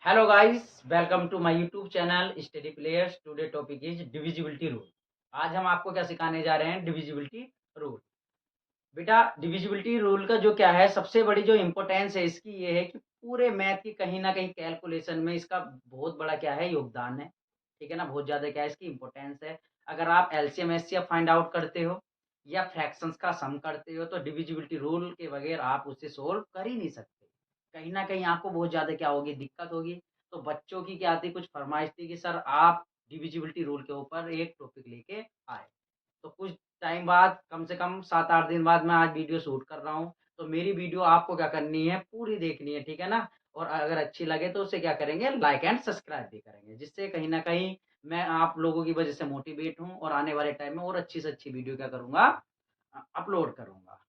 Hello guys, welcome to my YouTube channel study players. Today topic is divisibility rule. आज हम आपको क्या सिखाने जा रहे हैं? Divisibility rule. बेटा, डिविजिबिलिटी रूल का जो क्या है, सबसे बड़ी जो इम्पोर्टेंस है इसकी ये है कि पूरे मैथ की कहीं ना कहीं कैलकुलेशन में इसका बहुत बड़ा क्या है, योगदान है। ठीक है ना, बहुत ज्यादा क्या है इसकी इम्पोर्टेंस है। अगर आप एलसीएम एचसीएफ फाइंड आउट करते हो या फ्रैक्शंस का सम करते हो तो डिविजिबिलिटी रूल के बगैर आप उसे सोल्व कर ही नहीं सकते। कहीं ना कहीं आपको बहुत ज्यादा क्या होगी, दिक्कत होगी। तो बच्चों की क्या थी, कुछ फरमाइश थी कि सर आप डिविजिबिलिटी रूल के ऊपर एक टॉपिक लेके आए। तो कुछ टाइम बाद, कम से कम 7-8 दिन बाद मैं आज वीडियो शूट कर रहा हूँ। तो मेरी वीडियो आपको क्या करनी है, पूरी देखनी है, ठीक है ना? और अगर अच्छी लगे तो उसे क्या करेंगे, लाइक एंड सब्सक्राइब भी करेंगे, जिससे कहीं न कहीं मैं आप लोगों की वजह से मोटिवेट हूँ और आने वाले टाइम में और अच्छी से अच्छी वीडियो क्या करूँगा, अपलोड करूँगा।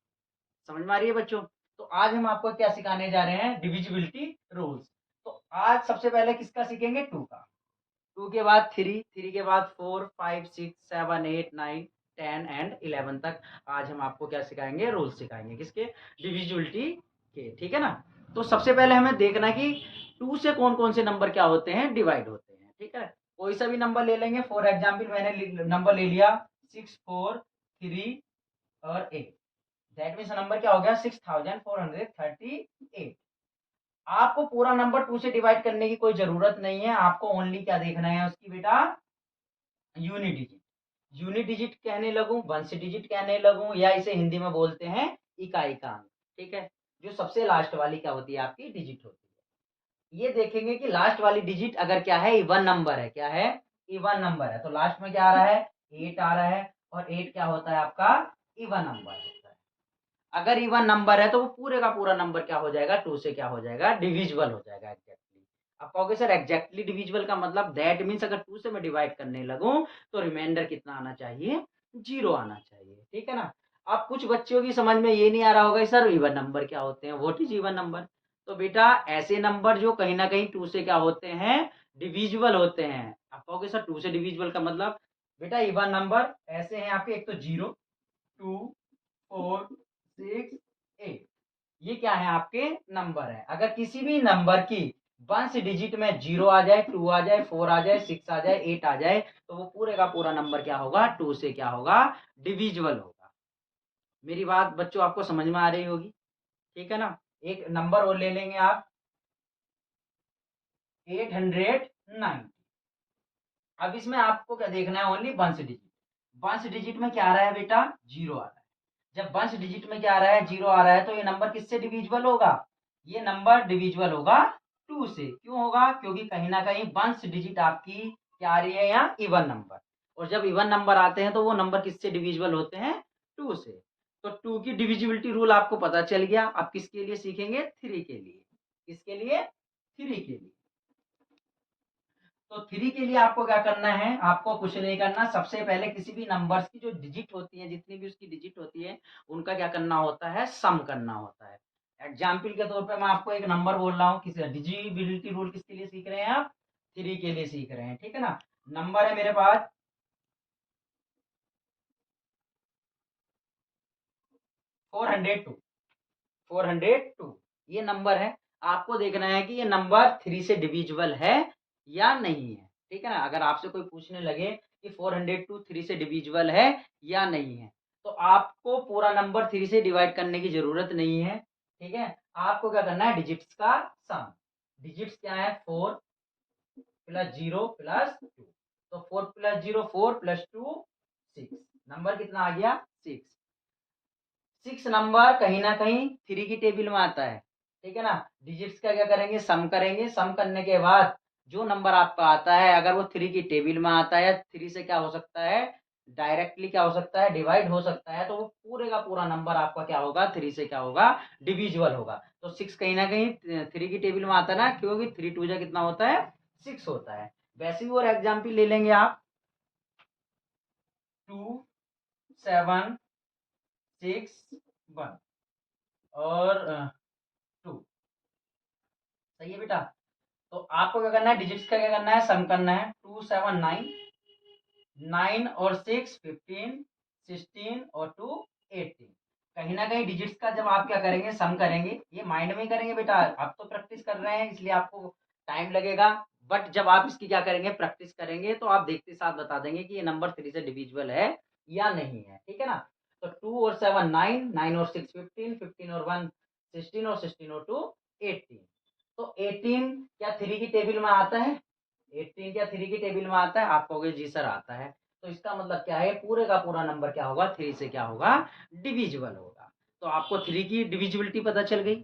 समझ में आ रही है बच्चों? तो आज हम आपको क्या सिखाने जा रहे हैं, डिविजिबिलिटी रूल्स। तो आज सबसे पहले किसका सीखेंगे? 2 का। 2 के बाद 3, 3 के बाद 4, 5, 6, 7, 8, 9, 10 एंड 11 तक आज हम आपको क्या सिखाएंगे, रूल्स सिखाएंगे। किसके? डिविजिबिलिटी के। ठीक है ना? तो सबसे पहले हमें देखना है कि 2 से कौन कौन से नंबर क्या होते हैं, डिवाइड होते हैं। ठीक है, कोई सा भी नंबर ले लेंगे। फॉर एग्जाम्पल मैंने नंबर ले लिया 6, 4, 3 और 8। दैट मीन्स नंबर क्या हो गया, 6438। आपको पूरा नंबर 2 से डिवाइड करने की कोई जरूरत नहीं है। आपको ओनली क्या देखना है उसकी बेटा, यूनिट डिजिट। यूनिट डिजिट कहने लगूं, वंश डिजिट कहने लगूं, या इसे हिंदी में बोलते हैं इकाई का अंक। ठीक है, जो सबसे लास्ट वाली क्या होती है, आपकी डिजिट होती है। ये देखेंगे कि लास्ट वाली डिजिट अगर क्या है, इवन नंबर है। क्या है? इवन नंबर है। तो लास्ट में क्या आ रहा है, 8 आ रहा है। और 8 क्या होता है आपका, इवन नंबर होता है। अगर इवन नंबर है तो वो पूरे का पूरा नंबर क्या हो जाएगा, 2 से क्या हो जाएगा, डिविजिबल हो जाएगा एग्जैक्टली। आप कहोगे सर एग्जैक्टली डिविजिबल का मतलब, दैट मीन्स अगर 2 से मैं डिवाइड करने लगूं तो रिमाइंडर कितना आना चाहिए, 0 आना चाहिए। ठीक है ना? अब कुछ बच्चों की समझ में ये नहीं आ रहा होगा सर इवन नंबर क्या होते हैं, व्हाट इज इवन नंबर। तो बेटा, ऐसे नंबर जो कहीं ना कहीं 2 से क्या होते हैं, डिविजिबल होते हैं। आप कहोगे सर 2 से डिविजिबल का मतलब, बेटा इवन नंबर ऐसे हैं आपके, एक तो 0, 2, 4, 6, 8। ये क्या है, आपके नंबर है। अगर किसी भी नंबर की वंश डिजिट में 0 आ जाए, 2 आ जाए, 4 आ जाए, 6 आ जाए, 8 आ जाए, तो वो पूरे का पूरा नंबर क्या होगा, 2 से क्या होगा, डिविजिबल होगा। मेरी बात बच्चों आपको समझ में आ रही होगी। ठीक है ना? एक नंबर और ले लेंगे आप, 890। अब इसमें आपको क्या देखना है, ओनली वंश डिजिट। वंश डिजिट में क्या आ रहा है बेटा, 0 आ रहा है। जब वंश डिजिट में क्या आ रहा है, 0 आ रहा है, तो ये नंबर किससे डिविजिबल होगा, ये नंबर डिविजिबल होगा 2 से। क्यों होगा? क्योंकि कहीं ना कहीं वंश डिजिट आपकी क्या आ रही है, यहाँ इवन नंबर। और जब इवन नंबर आते हैं तो वो नंबर किससे डिविजिबल होते हैं, 2 से। तो 2 की डिविजिबिलिटी रूल आपको पता चल गया। अब किसके लिए सीखेंगे, 3 के लिए। किसके लिए? 3 के लिए। तो 3 के लिए आपको क्या करना है, आपको कुछ नहीं करना। सबसे पहले किसी भी नंबर्स की जो डिजिट होती है, जितनी भी उसकी डिजिट होती है, उनका क्या करना होता है, सम करना होता है। एग्जाम्पल के तौर पे मैं आपको एक नंबर बोल रहा हूँ, किसी डिजिबिलिटी रूल किसके लिए सीख रहे हैं आप, 3 के लिए सीख रहे हैं। ठीक है ना? नंबर है मेरे पास 402। 402 ये नंबर है। आपको देखना है कि ये नंबर 3 से डिविजिबल है या नहीं है। ठीक है ना? अगर आपसे कोई पूछने लगे कि 402 3 से डिविजिबल है या नहीं है, तो आपको पूरा नंबर 3 से डिवाइड करने की जरूरत नहीं है। ठीक है, आपको क्या करना है, डिजिट्स का सम। डिजिट्स क्या है, 4 प्लस 0 प्लस 2। तो 4 प्लस 0 4 प्लस 2 6। नंबर कितना आ गया, 6। 6 नंबर कहीं ना कहीं 3 की टेबल में आता है। ठीक है ना? डिजिट्स का क्या करेंगे, सम करेंगे। सम करने के बाद जो नंबर आपका आता है, अगर वो 3 की टेबल में आता है, 3 से क्या हो सकता है, डायरेक्टली क्या हो सकता है, डिवाइड हो सकता है, तो वो पूरे का पूरा नंबर आपका क्या होगा, 3 से क्या होगा, डिविजिबल होगा। तो 6 कहीं ना कहीं 3 की टेबल में आता है ना, क्योंकि 3 2 जा कितना होता है, 6 होता है। वैसे ही और एग्जाम्पल ले लेंगे आप, 2, 7, 6, 1 और 2। सही है बेटा? तो आपको क्या करना है, डिजिट्स का क्या करना है, सम करना है। 2 7 9, 9 और 6 15, 16 और 2 18। कहीं ना कहीं डिजिट्स का जब आप क्या करेंगे, सम करेंगे, ये माइंड में ही करेंगे बेटा। आप तो प्रैक्टिस कर रहे हैं इसलिए आपको टाइम लगेगा, बट जब आप इसकी क्या करेंगे, प्रैक्टिस करेंगे, तो आप देखते साथ बता देंगे कि ये नंबर 3 से डिविजिबल है या नहीं है, ठीक है ना। तो 2 और 7 9, 9 और 6 15, 15 और 1 16 और 16 और 2 18। तो 18 क्या 3 की टेबल में आता है? 18 क्या 3 की टेबल में आता है? आप कहोगे जी सर आता है। तो इसका मतलब क्या है, पूरे का पूरा नंबर क्या होगा, 3 से क्या होगा, डिविजिबल होगा। तो आपको 3 की डिविजिबिलिटी पता चल गई।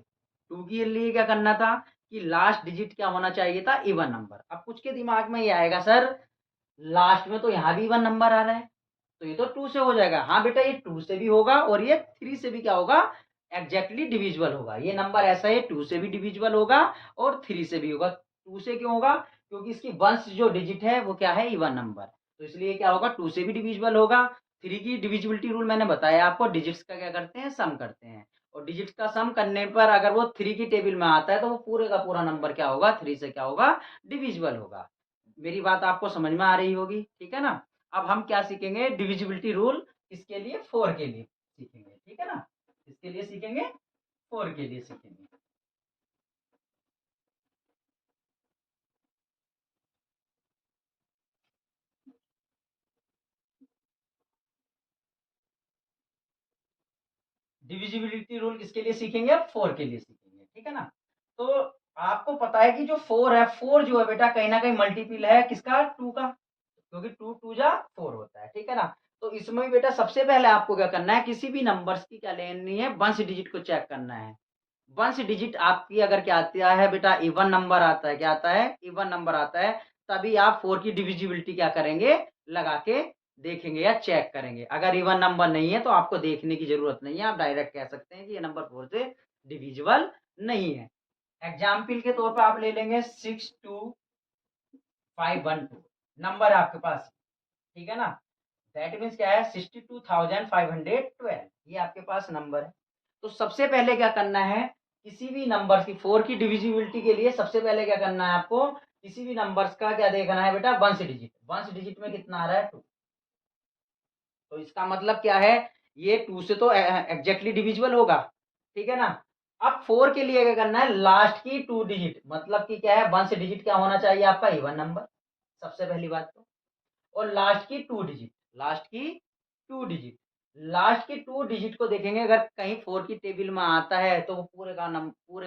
2 के लिए क्या करना था कि लास्ट डिजिट क्या होना चाहिए था, इवन नंबर। अब कुछ के दिमाग में ये आएगा सर लास्ट में तो यहाँ भी इवन नंबर आ रहा है, तो ये तो 2 से हो जाएगा। हाँ बेटा, ये 2 से भी होगा और ये 3 से भी क्या होगा, एग्जैक्टली डिविजिबल होगा। ये नंबर ऐसा है 2 से भी डिविजिबल होगा और 3 से भी होगा। 2 से क्यों होगा, क्योंकि इसकी वंश जो डिजिट है वो क्या है, इवन नंबर, तो इसलिए क्या होगा, 2 से भी डिविजिबल होगा। 3 की डिविजिबिलिटी रूल मैंने बताया आपको, डिजिट्स का क्या करते हैं, सम करते हैं, और डिजिट्स का सम करने पर अगर वो 3 की टेबल में आता है तो वो पूरे का पूरा नंबर क्या होगा, 3 से क्या होगा, डिविजिबल होगा। मेरी बात आपको समझ में आ रही होगी, ठीक है ना। अब हम क्या सीखेंगे, डिविजिबिलिटी रूल किसके लिए, 4 के लिए सीखेंगे, ठीक है ना। इसके लिए सीखेंगे, 4 के लिए सीखेंगे। डिविजिबिलिटी रूल किसके लिए सीखेंगे, अब 4 के लिए सीखेंगे, ठीक है ना। तो आपको पता है कि जो 4 है, 4 जो है बेटा कहीं ना कहीं मल्टीपल है किसका, 2 का, क्योंकि 2 2 जा 4 होता है, ठीक है ना। तो इसमें भी बेटा सबसे पहले आपको क्या करना है, किसी भी नंबर्स की क्या लेनी है, वंश डिजिट को चेक करना है। वंश डिजिट आपकी अगर क्या आता है बेटा, इवन नंबर आता है, क्या आता है, इवन नंबर आता है, तभी आप 4 की डिविजिबिलिटी क्या करेंगे, लगा के देखेंगे या चेक करेंगे। अगर इवन नंबर नहीं है तो आपको देखने की जरूरत नहीं है, आप डायरेक्ट कह सकते हैं कि ये नंबर 4 से डिविजिबल नहीं है। एग्जाम्पल के तौर पर आप ले लेंगे 62512 नंबर है आपके पास, ठीक है ना। दैट मीन्स क्या है, 62,512, ये आपके पास नंबर है। तो सबसे पहले क्या करना है, किसी भी नंबर की 4 की डिविजिबिलिटी के लिए सबसे पहले क्या करना है आपको, किसी भी नंबर्स का क्या देखना है बेटा, वंश डिजिट। वंश डिजिट में कितना आ रहा है, 2। तो इसका मतलब क्या है, ये 2 से तो एग्जैक्टली डिविजिबल होगा, ठीक है ना। अब 4 के लिए क्या करना है, लास्ट की 2 डिजिट, मतलब कि क्या है, वंश डिजिट क्या होना चाहिए आपका, इवन नंबर, सबसे पहली बात तो। और लास्ट की 2 डिजिट, लास्ट की 2 डिजिट, लास्ट की 2 डिजिट को देखेंगे, अगर कहीं 4 की टेबल में आता है तो वो पूरे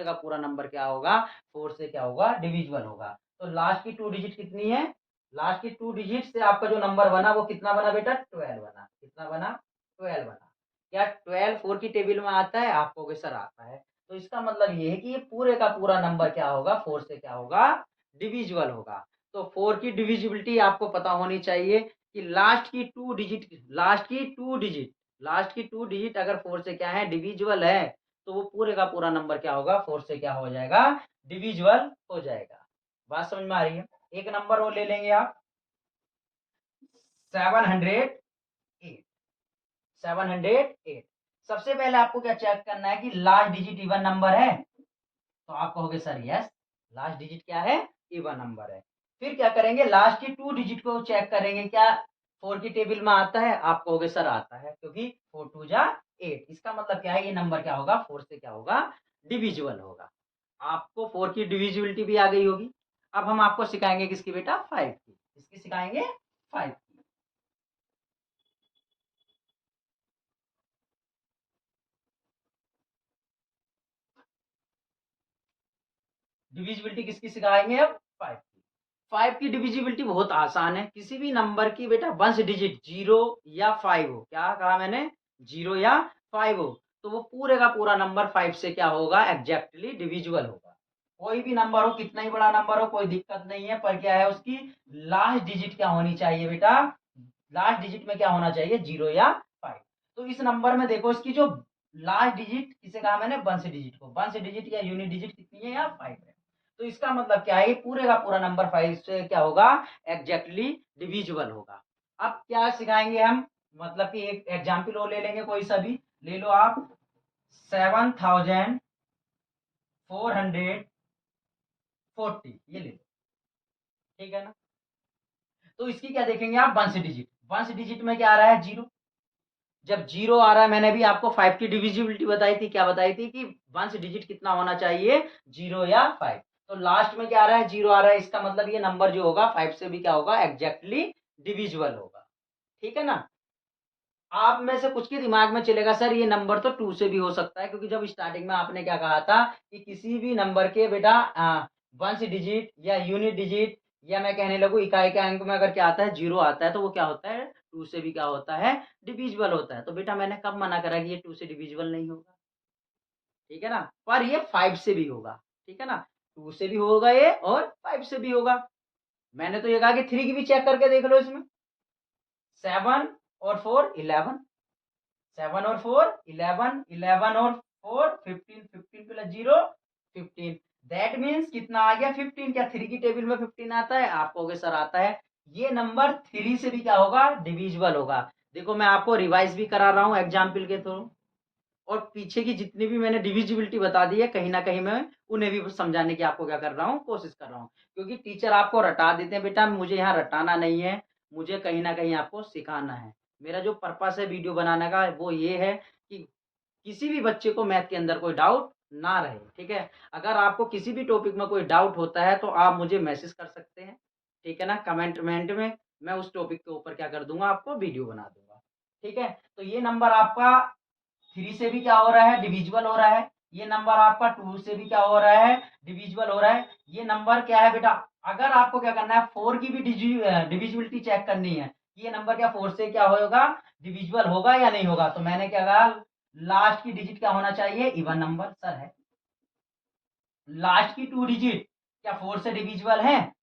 का पूरा नंबर क्या होगा, 4 से क्या होगा, डिविजिबल होगा। तो लास्ट की 2 डिजिट कितनी है, लास्ट की 2 डिजिट से आपका जो नंबर बना वो कितना बना बेटा, 12 बना। कितना बना, 12 बना। क्या 12 4 की टेबल में आता है, आप कहोगे सर आता है। तो इसका मतलब ये है कि ये पूरे का पूरा नंबर क्या होगा, 4 से क्या होगा, डिविजिबल होगा। तो 4 की डिविजिबिलिटी आपको पता होनी चाहिए कि लास्ट की 2 डिजिट, लास्ट की 2 डिजिट, लास्ट की 2 डिजिट अगर 4 से क्या है, डिविजिबल है, तो वो पूरे का पूरा नंबर क्या होगा, 4 से क्या हो जाएगा, डिविजिबल हो जाएगा। बात समझ में आ रही है। एक नंबर और ले लेंगे आप, 708, 708। सबसे पहले आपको क्या चेक करना है कि लास्ट डिजिट इवन नंबर है, तो आप कहोगे सर यस, लास्ट डिजिट क्या है, इवन नंबर है। फिर क्या करेंगे, लास्ट की 2 डिजिट को चेक करेंगे, क्या 4 की टेबल में आता है, आप कहोगे सर आता है, क्योंकि 4 2 जा 8। इसका मतलब क्या है, ये नंबर क्या होगा, 4 से क्या होगा, डिविजिबल होगा। आपको 4 की डिविजिबिलिटी भी आ गई होगी। अब हम आपको सिखाएंगे किसकी बेटा, 5 की। किसकी सिखाएंगे, 5 की। डिविजिबिलिटी किसकी सिखाएंगे अब, 5 की। 5 की डिविजिबिलिटी बहुत आसान है, किसी भी नंबर की बेटा वंश डिजिट 0 या 5 हो, क्या कहा मैंने, 0 या 5 हो, तो वो पूरे का पूरा नंबर 5 से क्या होगा, एग्जैक्टली डिविजिबल होगा। कोई भी नंबर हो, कितना ही बड़ा नंबर हो, कोई दिक्कत नहीं है, पर क्या है, उसकी लास्ट डिजिट क्या होनी चाहिए बेटा, लास्ट डिजिट में क्या होना चाहिए, 0 या 5। तो इस नंबर में देखो, इसकी जो लास्ट डिजिट किसे कहा मैंने, वंश डिजिट को, वंश डिजिट या यूनिट डिजिट कितनी है, या 5 है। तो इसका मतलब क्या है, पूरे का पूरा नंबर 5 से क्या होगा, एग्जैक्टली डिविजिबल होगा। अब क्या सिखाएंगे हम, मतलब कि एक एग्जाम्पल और ले लेंगे, कोई सा भी ले लो आप, 7,440, ये ले लो, ठीक है ना। तो इसकी क्या देखेंगे आप, वंश डिजिट, वंश डिजिट में क्या आ रहा है, 0। जब 0 आ रहा है, मैंने भी आपको 5 की डिविजिबिलिटी बताई थी, क्या बताई थी कि वंश डिजिट कितना होना चाहिए, 0 या 5। तो लास्ट में क्या आ रहा है, 0 आ रहा है, इसका मतलब ये नंबर जो होगा 5 से भी क्या होगा, एग्जैक्टली डिविजिबल होगा। ठीक है ना। आप में से कुछ के दिमाग में चलेगा सर ये नंबर तो 2 से भी हो सकता है, क्योंकि जब स्टार्टिंग में आपने क्या कहा था कि किसी भी नंबर के बेटा वंश डिजिट या यूनिट डिजिट या मैं कहने लगूँ इकाई के अंक में अगर क्या आता है, 0 आता है, तो वो क्या होता है, 2 से भी क्या होता है, डिविजिबल होता है। तो बेटा मैंने कब मना करा कि ये 2 से डिविजिबल नहीं होगा, ठीक है ना। पर ये 5 से भी होगा, ठीक है ना। 2 से भी होगा ये और 5 से भी होगा। मैंने तो ये कहा कि 3 की भी चेक करके देख लो इसमें। 7 और 4 11, 7 और 4 11, 11 और 4 15, 15 प्लस 0 15। दैट मीन्स कितना आ गया, 15। क्या 3 की टेबल में 15 आता है? आप कहोगे सर आता है। ये नंबर 3 से भी क्या होगा, डिविजिबल होगा। देखो मैं आपको रिवाइज भी करा रहा हूँ एग्जाम्पल के थ्रू, और पीछे की जितनी भी मैंने डिविजिबिलिटी बता दी है कहीं ना कहीं मैं उन्हें भी समझाने की आपको क्या कर रहा हूँ, कोशिश कर रहा हूँ। क्योंकि टीचर आपको रटा देते हैं, बेटा मुझे यहाँ रटाना नहीं है, मुझे कहीं ना कहीं आपको सिखाना है। मेरा जो पर्पस है वीडियो बनाने का वो ये है कि किसी भी बच्चे को मैथ के अंदर कोई डाउट ना रहे। ठीक है, अगर आपको किसी भी टॉपिक में कोई डाउट होता है तो आप मुझे मैसेज कर सकते हैं, ठीक है ना, कमेंट में। मैं उस टॉपिक के ऊपर क्या कर दूंगा, आपको वीडियो बना दूंगा। ठीक है, तो ये नंबर आपका 3 से भी क्या हो रहा है, डिविजिबल हो रहा है। ये नंबर आपका 2 से भी क्या हो रहा है, डिविजिबल हो रहा है। ये नंबर क्या है बेटा, अगर आपको क्या करना है, 4 की भी डिविजिबिलिटी चेक करनी है, ये नंबर क्या 4 से क्या होगा, डिविजिबल होगा या नहीं होगा। तो मैंने क्या कहा, लास्ट की डिजिट क्या होना चाहिए, इवन नंबर। सर है लास्ट की 2 डिजिट क्या 4 से डिविजिबल है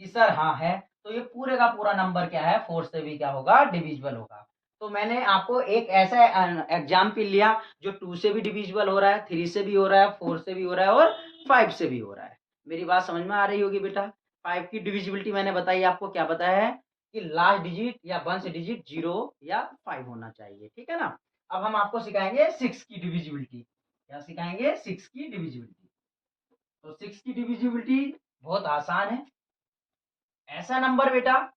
कि सर हाँ है। तो ये पूरे का पूरा नंबर क्या है, 4 से भी क्या होगा, डिविजिबल होगा। तो मैंने आपको एक ऐसा एग्जाम्पल लिया जो 2 से भी डिविजिबल हो रहा है, 3 से भी हो रहा है, 4 से भी हो रहा है और 5 से भी हो रहा है। मेरी बात समझ में आ रही होगी बेटा। 5 की डिविजिबिलिटी मैंने बताई आपको, क्या बताया है कि लास्ट डिजिट या वंश डिजिट 0 या 5 होना चाहिए। ठीक है ना। अब हम आपको सिखाएंगे 6 की डिविजिबिलिटी। क्या सिखाएंगे, 6 की डिविजिबिलिटी। तो 6 की डिविजिबिलिटी बहुत आसान है। ऐसा नंबर बेटा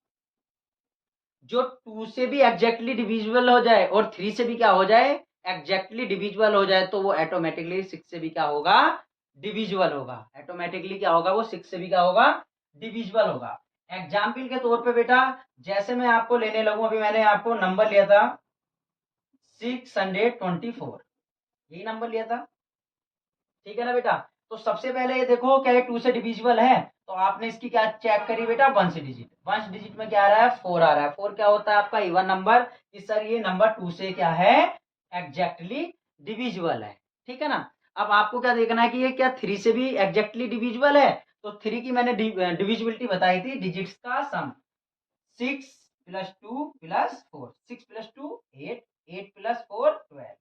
जो 2 से भी एग्जैक्टली डिविजिबल हो जाए और 3 से भी क्या हो जाए, एग्जैक्टली डिविजिबल हो जाए, तो वो ऑटोमेटिकली 6 से भी क्या होगा, डिविजिबल होगा। ऑटोमेटिकली क्या होगा, वो 6 से भी क्या होगा, डिविजिबल होगा। एग्जाम्पल के तौर पे बेटा, जैसे मैं आपको लेने लगूं, अभी मैंने आपको नंबर लिया था 624, यही नंबर लिया था, ठीक है ना बेटा। तो सबसे पहले ये देखो क्या ये 2 से डिविजिबल है, तो आपने इसकी क्या चेक करी बेटा, वंश डिजिट। वंश डिजिट में क्या आ रहा है, 4 आ रहा है। 4 क्या होता है आपका, इवन नंबर, कि सर ये नंबर 2 से क्या है, एग्जैक्टली डिविजिबल है। ठीक है ना। अब आपको क्या देखना है कि ये क्या 3 से भी एग्जैक्टली डिविजिबल है। तो 3 की मैंने डिविजिबिलिटी बताई थी, डिजिट्स का सम। 6 प्लस 2 प्लस 4, 6 प्लस 2 8, 8 प्लस 4 12।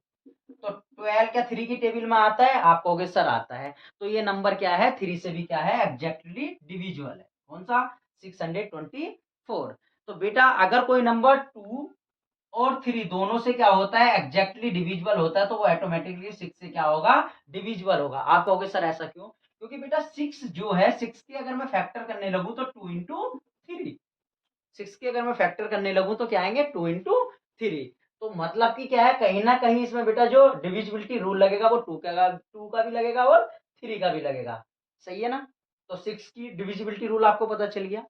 तो 12 क्या 3 की टेबल में आता है, आप कहोगे सर आता है। तो ये नंबर क्या है, 3 से भी क्या है, एग्जैक्टली डिविजिबल है। कौन सा, 624। तो बेटा अगर कोई नंबर 2 और 3 दोनों से क्या होता है, एग्जैक्टली डिविजिबल होता है, तो वो ऑटोमेटिकली 6 से क्या होगा, डिविजिबल होगा। आप कहोगे सर ऐसा क्यों, क्योंकि बेटा 6 जो है, 6 की अगर मैं फैक्टर करने लगूं तो 2 इंटू 3, 6 के अगर मैं फैक्टर करने लगूं तो क्या आएंगे, 2 इंटू 3। तो मतलब कि क्या है, कहीं ना कहीं इसमें बेटा जो डिविजिबिलिटी रूल लगेगा वो 2 का भी लगेगा और 3 का भी लगेगा। सही है ना। तो 6 की डिविजिबिलिटी रूल आपको पता चल गया।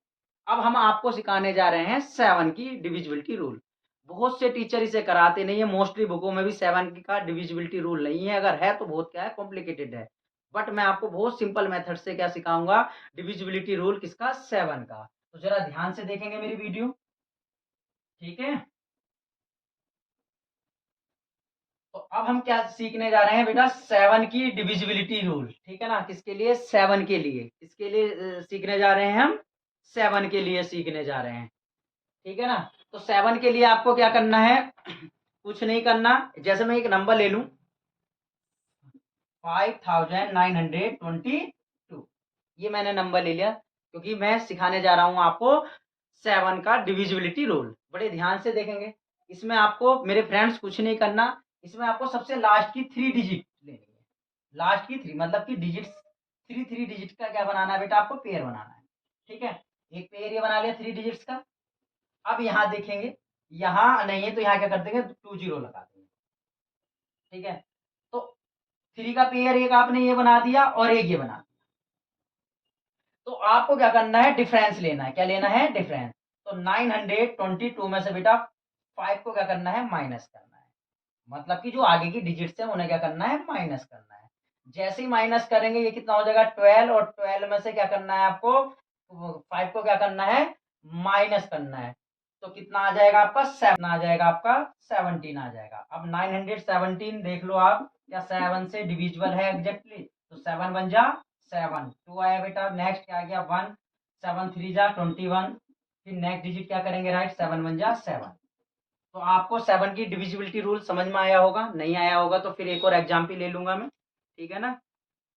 अब हम आपको सिखाने जा रहे हैं 7 की डिविजिबिलिटी रूल। बहुत से टीचर इसे कराते नहीं है, मोस्टली बुकों में भी 7 का डिविजिबिलिटी रूल नहीं है, अगर है तो बहुत क्या है, कॉम्प्लिकेटेड है। बट मैं आपको बहुत सिंपल मेथड से क्या सिखाऊंगा, डिविजिबिलिटी रूल किसका, 7 का। तो जरा ध्यान से देखेंगे मेरी वीडियो, ठीक है। तो अब हम क्या सीखने जा रहे हैं बेटा, 7 की डिविजिबिलिटी रूल। ठीक है ना, किसके लिए, 7 के लिए। किसके लिए सीखने जा रहे हैं हम, 7 के लिए सीखने जा रहे हैं। ठीक है ना। तो 7 के लिए आपको क्या करना है, कुछ नहीं करना। जैसे मैं एक नंबर ले लूं 5922, ये मैंने नंबर ले लिया, क्योंकि मैं सिखाने जा रहा हूं आपको 7 का डिविजिबिलिटी रूल। बड़े ध्यान से देखेंगे। इसमें आपको मेरे फ्रेंड्स कुछ नहीं करना, इसमें आपको सबसे लास्ट की 3 डिजिट लेनी है। लास्ट की 3 मतलब कि डिजिट, 3 डिजिट का क्या बनाना है बेटा, आपको पेयर बनाना है। ठीक है, एक पेयर ये बना लिया 3 डिजिट्स का। अब यहाँ देखेंगे, यहाँ नहीं है तो यहाँ क्या कर देंगे, 2 जीरो लगा देंगे। ठीक है, तो 3 का पेयर एक आपने ये बना दिया और एक ये बना दिया। आपको क्या करना है, डिफरेंस लेना है। क्या लेना है, डिफरेंस। तो 922 में से बेटा 5 को क्या करना है, माइनस करना है। मतलब कि जो आगे की डिजिट्स है उन्हें क्या करना है, माइनस करना है। जैसे ही माइनस करेंगे ये कितना हो जाएगा, 12, और 12 में से क्या करना है आपको, 5 को क्या करना है, माइनस करना है। तो कितना आ जाएगा आपका, 7 आ जाएगा आपका, 17 आ जाएगा। अब 917 देख लो आप, क्या 7 से डिविजिबल है एग्जैक्टली। तो 7 बन जा 7, 2 आया बेटा। नेक्स्ट क्या आ गया, 1, 7 3 जा 21। फिर नेक्स्ट डिजिट क्या करेंगे, राइट, 7 बन जा 7। तो आपको 7 की डिविजिबिलिटी रूल समझ में आया होगा। नहीं आया होगा तो फिर एक और एग्जाम्पल ले लूंगा मैं, ठीक है ना।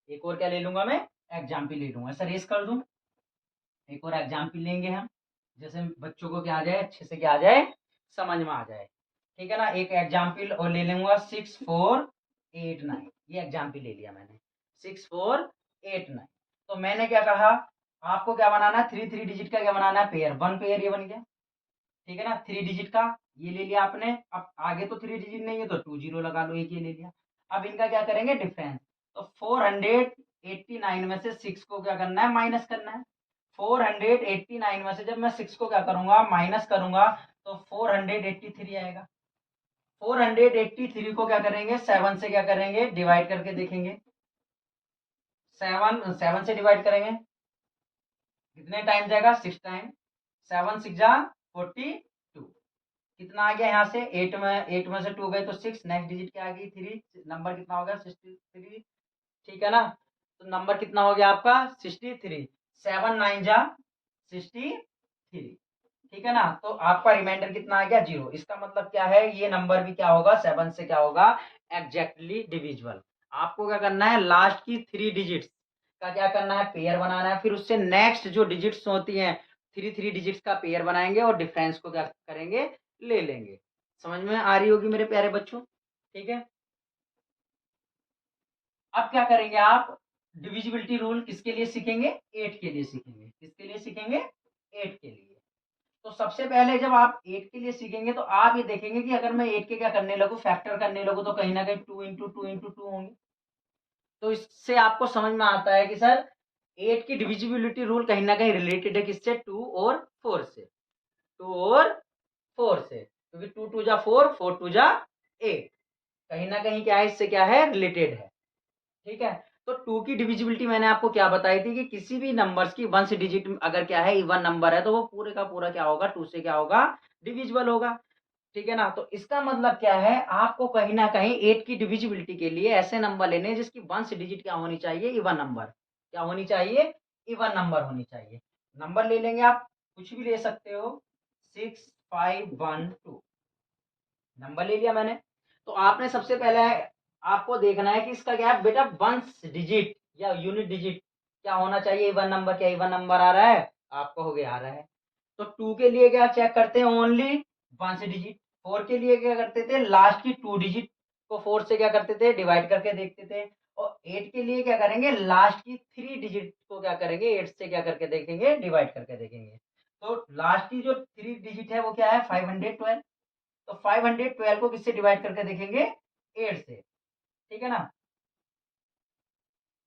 एक और क्या ले लूंगा मैं, एग्जाम्पल ले लूंगा। सर रेस कर दूं, एक और एग्जाम्पल लेंगे हम, जैसे बच्चों को क्या आ जाए, अच्छे से क्या आ जाए, समझ में आ जाए, ठीक है ना। एक एग्जाम्पल और ले लूंगा, 6489, ये एग्जाम्पल ले लिया मैंने, 6489। तो मैंने क्या कहा, आपको क्या बनाना है, 3 3 डिजिट का क्या बनाना है, पेयर, 1 पेयर ये बन गया, ठीक है ना। 3 डिजिट का ये ले लिया आपने। अब आगे तो 3 डिजिट नहीं है तो 2 0 लगा लो, एक ये ले लिया। अब इनका क्या करेंगे, डिफरेंस। तो 489 में से 6 को क्या करना है, माइनस करना है। 489 में से जब मैं 6 को क्या करूंगा, माइनस करूंगा, तो 483 आएगा। 483 को क्या करेंगे, 7 से क्या करेंगे, डिवाइड करके देखेंगे। 7 से डिवाइड करेंगे, कितने टाइम जाएगा, 6 टाइम। 7 6 जा 42। कितना आ गया यहाँ से, 8 में से 2 गए तो 6। नेक्स्ट डिजिट क्या आ गई, 3। नंबर कितना हो गया, 63, ठीक है ना। तो नंबर कितना हो गया आपका, 63। 7 9 जा 63, ठीक है ना। तो आपका रिमाइंडर कितना आ गया, 0। इसका मतलब क्या है, ये नंबर भी क्या होगा, 7 से क्या होगा, एग्जैक्टली डिविजिबल। आपको क्या करना है, लास्ट की 3 डिजिट्स का क्या करना है, पेयर बनाना है। फिर उससे नेक्स्ट जो डिजिट्स होती हैं, 3 3 डिजिट्स का पेयर बनाएंगे और डिफरेंस को क्या करेंगे, ले लेंगे। समझ में आ रही होगी मेरे प्यारे बच्चों, ठीक है। अब क्या करेंगे आप, डिविजिबिलिटी रूल किसके लिए सीखेंगे, 8 के लिए सीखेंगे। किसके लिए सीखेंगे, 8 के लिए। तो सबसे पहले जब आप 8 के लिए सीखेंगे तो आप ये देखेंगे कि अगर मैं 8 के क्या करने लगूं, फैक्टर करने लगूं, तो कहीं ना कहीं 2 इंटू 2 इंटू 2 होंगे। तो इससे आपको समझ में आता है कि सर 8 की डिविजिबिलिटी रूल कहीं ना कहीं रिलेटेड है किससे, 2 और 4 से। 2 और 4 से, क्योंकि 2 2 जा 4, 4 2 जा 8, कहीं ना कहीं क्या है, इससे क्या है, रिलेटेड है, ठीक है। तो 2 की डिविजिबिलिटी मैंने आपको क्या बताई थी कि किसी भी नंबर्स की 1 से डिजिट अगर क्या है, इवन नंबर है, तो वो पूरे का पूरा क्या होगा, 2 से क्या होगा, डिविजिबल होगा, ठीक है ना। तो इसका मतलब क्या है, आपको कहीं ना कहीं 8 की डिविजिबिलिटी के लिए ऐसे नंबर लेने जिसकी 1 से डिजिट क्या होनी चाहिए, इवन नंबर। क्या होनी चाहिए, इवन नंबर होनी चाहिए। नंबर ले लेंगे आप, कुछ भी ले सकते हो, 6512 नंबर ले लिया मैंने। तो आपने सबसे पहले आपको देखना है कि इसका क्या है बेटा, 1 डिजिट या यूनिट डिजिट क्या होना चाहिए, इवन नंबर। क्या इवन नंबर आ रहा है, आपको हो गया, आ रहा है। तो 2 के लिए क्या चेक करते हैं, ओनली 1 डिजिट। 4 के लिए क्या करते थे, लास्ट की 2 डिजिट को 4 से क्या करते थे, डिवाइड करके देखते थे। और 8 के लिए क्या करेंगे, लास्ट की 3 डिजिट को क्या करेंगे, 8 से क्या करके देखेंगे, डिवाइड करके देखेंगे। तो लास्ट की जो 3 डिजिट है वो क्या है, 512। तो 512 को किससे डिवाइड करके देखेंगे, 8 से, ठीक है ना।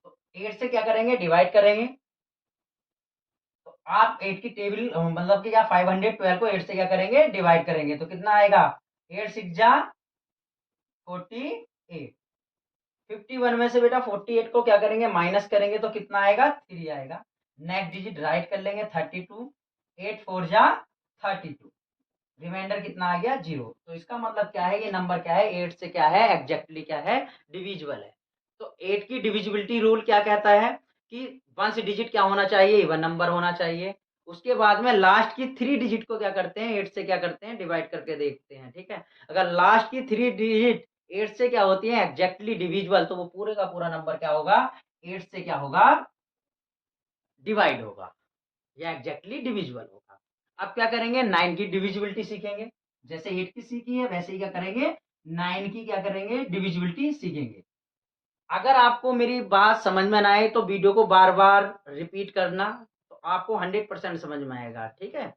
तो 8 से क्या करेंगे, डिवाइड करेंगे। तो आप 8 की टेबल मतलब कि क्या, 512 को 8 से क्या करेंगे, डिवाइड करेंगे, तो कितना आएगा, 8 6 जा 48। 51 में से बेटा 48 को क्या करेंगे, माइनस करेंगे, तो कितना आएगा, 3 आएगा। नेक्स्ट डिजिट राइट कर लेंगे, 32। 8 4 जा 32, रिमाइंडर कितना आ गया, 0। तो इसका मतलब क्या है, ये नंबर क्या है, 8 से क्या है, एग्जैक्टली क्या है, डिविजिबल है। तो 8 की डिविजिबिलिटी रूल क्या कहता है कि 1 से डिजिट क्या होना चाहिए, इवन नंबर होना चाहिए। उसके बाद में लास्ट की 3 डिजिट को क्या करते हैं, 8 से क्या करते हैं, डिवाइड करके देखते हैं, ठीक है। अगर लास्ट की 3 डिजिट 8 से क्या होती है, एग्जैक्टली डिविजिबल, तो वो पूरे का पूरा नंबर क्या होगा, 8 से क्या होगा, डिवाइड होगा या एग्जैक्टली डिविजिबल होगा। अब क्या करेंगे, 9 की डिविजिबिलिटी सीखेंगे। जैसे 8 की सीखी है वैसे ही क्या करेंगे, 9 की क्या करेंगे, डिविजिबिलिटी सीखेंगे। अगर आपको मेरी बात समझ में ना आए तो वीडियो को बार बार रिपीट करना, तो आपको 100% समझ में आएगा, ठीक है।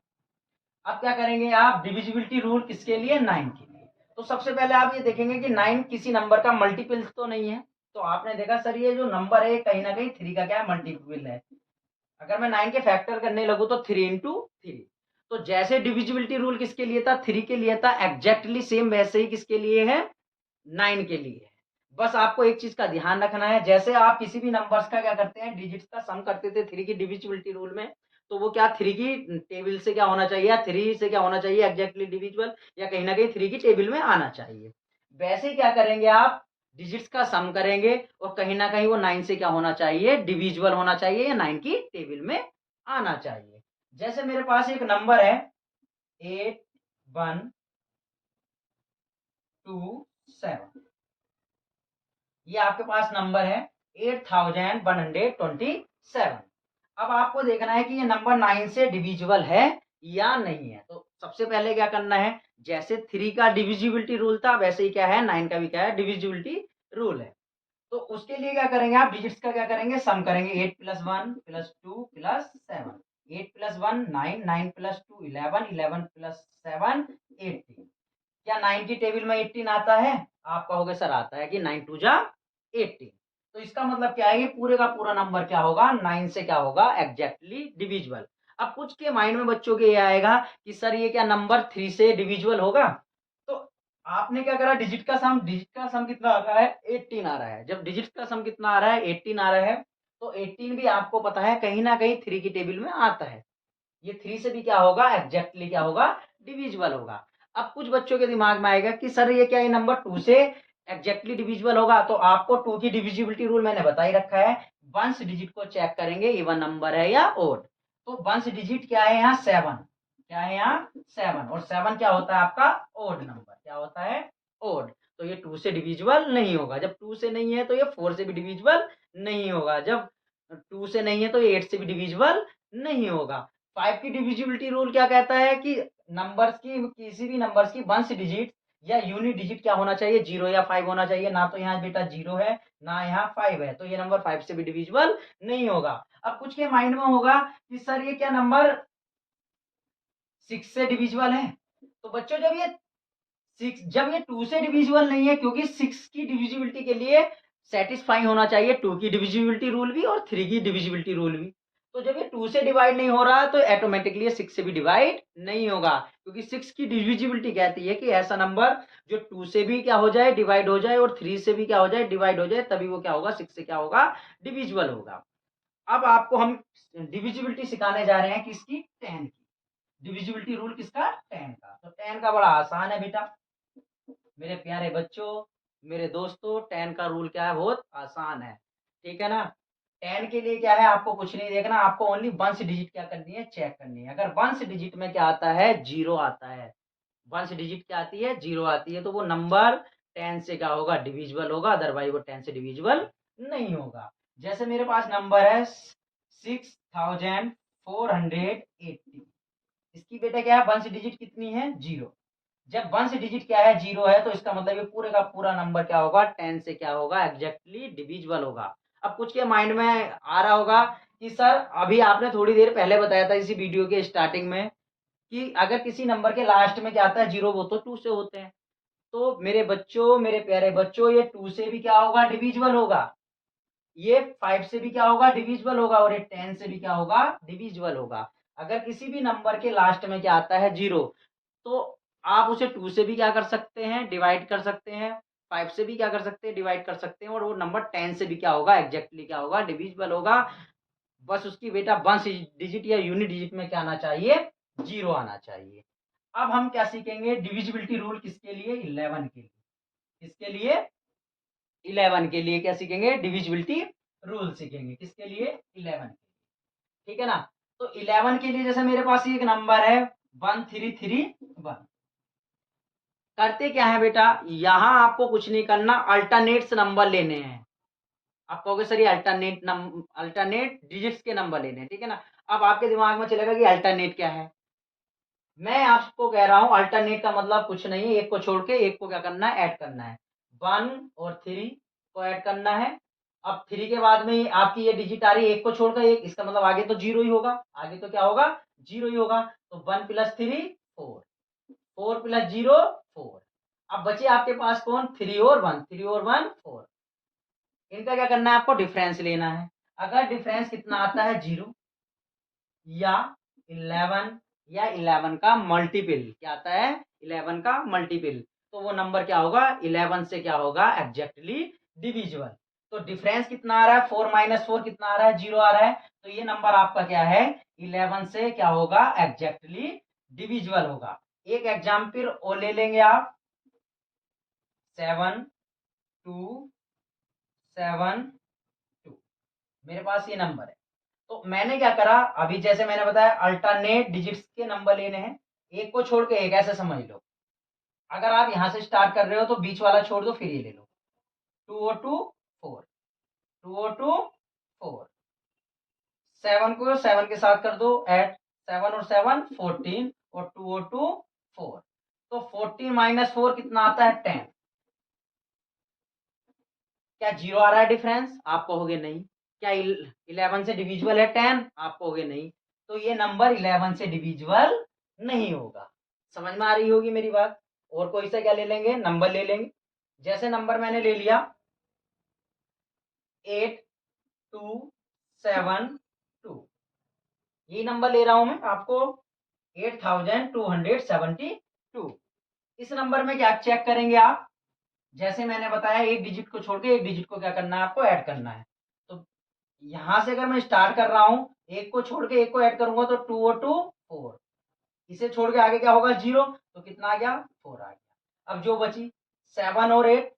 अब क्या करेंगे आप, डिविजिबिलिटी रूल किसके लिए, 9 के लिए। तो सबसे पहले आप ये देखेंगे कि 9 किसी नंबर का मल्टीपल तो नहीं है। तो आपने देखा सर ये जो नंबर है कहीं ना कहीं 3 का क्या है, मल्टीपल है। अगर मैं 9 के फैक्टर करने लगूँ तो 3 इंटू 3। तो जैसे डिविजिबिलिटी रूल किसके लिए था, 3 के लिए था, एग्जैक्टली सेम वैसे ही किसके लिए है, 9 के लिए है। बस आपको एक चीज का ध्यान रखना है, जैसे आप किसी भी नंबर्स का क्या करते हैं, डिजिट्स का सम करते थे 3 की डिविजिबिलिटी रूल में, तो वो क्या 3 की टेबल से क्या होना चाहिए, 3 से क्या होना चाहिए, एग्जैक्टली डिविजिबल, या कहीं ना कहीं 3 की टेबल में आना चाहिए। वैसे ही क्या करेंगे आप, डिजिट्स का सम करेंगे और कहीं ना कहीं वो 9 से क्या होना चाहिए, डिविजिबल होना चाहिए, या 9 की टेबल में आना चाहिए। जैसे मेरे पास एक नंबर है 8127, ये आपके पास नंबर है 8127। अब आपको देखना है कि ये नंबर 9 से डिविजिबल है या नहीं है। तो सबसे पहले क्या करना है, जैसे 3 का डिविजिबिलिटी रूल था वैसे ही क्या है, 9 का भी क्या है, डिविजिबिलिटी रूल है। तो उसके लिए क्या करेंगे आप, डिजिट्स का क्या करेंगे, सम करेंगे। 8 + 1 + 2 + 7, 8 + 1 9, 9 + 2 11, 11 + 7 18। क्या 9 की टेबल में 18 आता है? आप कहोगे सर आता है कि 9 2 जा 18। तो इसका मतलब क्या है, ये पूरे का पूरा नंबर क्या होगा, 9 से क्या होगा, एग्जैक्टली डिविजिबल। अब कुछ के माइंड में बच्चों के ये आएगा कि सर ये क्या नंबर 3 से डिविजिबल होगा? तो आपने क्या करा, डिजिट का सम कितना आ रहा है, 18 आ रहा है। जब डिजिट का सम कितना आ रहा है, 18 आ रहा है, तो 18 भी आपको पता है कहीं ना कहीं 3 की टेबल में आता है। ये 3 से भी क्या होगा, एग्जैक्टली क्या होगा, डिविजिबल होगा। अब कुछ बच्चों के दिमाग में आएगा कि सर ये क्या, ये नंबर 2 से एग्जैक्टली डिविजिबल होगा? तो आपको 2 की डिविजिबिलिटी रूल मैंने बता ही रखा है। वंस डिजिट को चेक करेंगे इवन नंबर है या ओड। तो वंस डिजिट क्या है यहाँ, 7। क्या है यहाँ, 7। और 7 क्या होता है आपका, ओड नंबर। क्या होता है, ओड। तो ये 2 से डिविजिबल नहीं होगा। जब 2 से नहीं है तो ये 4 से भी डिविजिबल नहीं होगा। जब 2 से नहीं है तो ये 8 से भी डिविजिबल नहीं होगा। 5 की डिविजिबिलिटी रूल क्या कहता है कि नंबर्स की, किसी भी नंबर्स की वंस डिजिट या यूनिट डिजिट क्या होना चाहिए, 0 या 5 होना चाहिए। ना तो यहाँ बेटा 0 है, ना यहाँ 5 है, तो ये नंबर 5 से भी डिविजिबल नहीं होगा। अब कुछ के माइंड में होगा कि सर ये क्या नंबर 6 से डिविजिबल है? तो बच्चों जब ये 2 से डिविजिबल नहीं है, क्योंकि 6 की डिविजिबिलिटी के लिए सेटिस्फाई होना चाहिए 2 की डिविजिबिलिटी रूल भी और 3 की डिविजिबिलिटी रूल भी। तो जब ये 2 से डिवाइड नहीं हो रहा तो ऑटोमेटिकली 6 से भी डिवाइड नहीं होगा, क्योंकि 6 की डिविजिबिलिटी कहती है कि ऐसा नंबर जो 2 से भी क्या हो जाए, डिवाइड हो जाए, और 3 से भी क्या हो जाए, डिवाइड हो जाए, तभी वो क्या होगा, 6 से क्या होगा, डिविजिबल होगा। अब आपको हम डिविजिबिलिटी सिखाने जा रहे हैं किसकी, 10 की। डिविजिबिलिटी रूल किसका, 10 का। तो 10 का बड़ा आसान है बेटा, मेरे प्यारे बच्चों, मेरे दोस्तों, 10 का रूल क्या है, बहुत आसान है। ठीक है ना। 10 के लिए क्या है, आपको कुछ नहीं देखना, आपको ओनली वंस डिजिट क्या करनी है, चेक करनी है। अगर वंस डिजिट में क्या आता है, 0 आता है, वंस डिजिट क्या आती है, 0 आती है, तो वो नंबर 10 से क्या होगा, डिविजिबल होगा। अदरवाइज वो 10 से डिविजिबल नहीं होगा। जैसे मेरे पास नंबर है 6480। इसकी बेटा क्या है, वंस डिजिट कितनी है, 0। जब वंस डिजिट क्या है, 0 है, तो इसका मतलब ये पूरे का पूरा नंबर क्या होगा, 10 से क्या होगा, एग्जैक्टली डिविजिबल होगा। अब कुछ के माइंड में आ रहा होगा कि सर अभी आपने थोड़ी देर पहले बताया था इसी वीडियो के स्टार्टिंग में कि अगर किसी नंबर के लास्ट में क्या आता है, 0, वो तो 2 से होते हैं। तो मेरे बच्चों, मेरे प्यारे बच्चों, ये 2 से भी क्या होगा, डिविजिबल होगा। ये 5 से भी क्या होगा, डिविजिबल होगा। और ये 10 से भी क्या होगा, डिविजिबल होगा। अगर किसी भी नंबर के लास्ट में क्या आता है, 0, तो आप उसे 2 से भी क्या कर सकते हैं, डिवाइड कर सकते हैं, 5 से भी क्या कर सकते हैं, डिवाइड कर सकते हैं, और वो नंबर 10 से भी क्या होगा, एग्जैक्टली क्या होगा, डिविजिबल होगा। बस उसकी बेटा वंस डिजिट या यूनिट डिजिट में क्या आना चाहिए, 0 आना चाहिए। अब हम क्या सीखेंगे, डिविजिबिलिटी रूल किसके लिए, 11 के लिए। किसके लिए, 11 के लिए क्या सीखेंगे, डिविजिबिलिटी रूल सीखेंगे। किसके लिए, 11 के लिए। ठीक है ना। तो 11 के लिए जैसे मेरे पास एक नंबर है 1331। करते क्या है बेटा, यहां आपको कुछ नहीं करना, अल्टरनेट्स नंबर लेने हैं। आप कहोगे सर ये अल्टरनेट डिजिट्स के नंबर लेने हैं, ठीक है ना। अब आपके दिमाग में चलेगा कि अल्टरनेट क्या है। मैं आपको कह रहा हूं अल्टरनेट का मतलब कुछ नहीं है, एक को छोड़ के एक को क्या करना है, ऐड करना है। 1 और 3 को ऐड करना है। अब 3 के बाद में आपकी ये डिजिट आ रही है, एक को छोड़कर एक, इसका मतलब आगे तो 0 ही होगा। आगे तो क्या होगा, 0 ही होगा। तो 1 + 3 4, 4 + 0 4। अब बचे आपके पास कौन, 3 और 1, 3 और 1 4। इनका क्या करना है, आपको डिफरेंस लेना है। अगर डिफरेंस कितना आता है, 0, या 11 या 11 का मल्टीपल क्या आता है, 11 का मल्टीपल, तो वो नंबर क्या होगा, 11 से क्या होगा, एग्जैक्टली डिविजिबल। तो डिफरेंस कितना आ रहा है, 4 माइनस 4 कितना आ रहा है, 0 आ रहा है, तो ये नंबर आपका क्या है, 11 से क्या होगा, एग्जैक्टली डिविजिबल होगा। एक एग्जाम्पल और ले लेंगे आप, 7 2 7 2, मेरे पास ये नंबर है। तो मैंने क्या करा, अभी जैसे मैंने बताया अल्टरनेट डिजिट्स के नंबर लेने हैं, एक को छोड़ के एक, ऐसे समझ लो। अगर आप यहां से स्टार्ट कर रहे हो तो बीच वाला छोड़ दो, फिर ये ले लो, 202 4, 202 4, 7 को 7 के साथ कर दो ऐड, 7 और 7 14, और 202 4, तो 14 माइनस 4 कितना आता है, 10। क्या 0 आ रहा है डिफरेंस, आप कहोगे नहीं। क्या 11 से डिविजिबल है 10, आप कहोगे नहीं। तो ये नंबर 11 से डिविजिबल नहीं होगा। समझ में आ रही होगी मेरी बात। और कोई सा क्या ले लेंगे, नंबर ले लेंगे। जैसे नंबर मैंने ले लिया 8272, यही नंबर ले रहा हूं मैं आपको, 8272। इस नंबर में क्या चेक करेंगे आप, जैसे मैंने बताया एक डिजिट को छोड़ के एक डिजिट को क्या करना है, आपको ऐड करना है। तो यहां से अगर मैं स्टार्ट कर रहा हूं, एक को छोड़ के एक को ऐड करूंगा तो 202 4, इसे छोड़ के आगे क्या होगा, 0, तो कितना आ गया, 4 आ गया। अब जो बची 7 और 8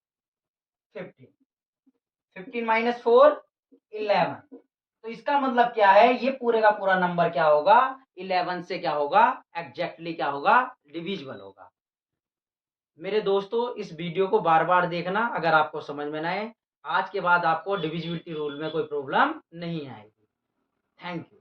15, 15 माइनस 4 11, तो इसका मतलब क्या है, ये पूरे का पूरा नंबर क्या होगा, 11 से क्या होगा, एग्जैक्टली क्या होगा, डिविजिबल होगा। मेरे दोस्तों इस वीडियो को बार बार देखना, अगर आपको समझ में ना आए, आज के बाद आपको डिविजिबिलिटी रूल में कोई प्रॉब्लम नहीं आएगी। Thank you.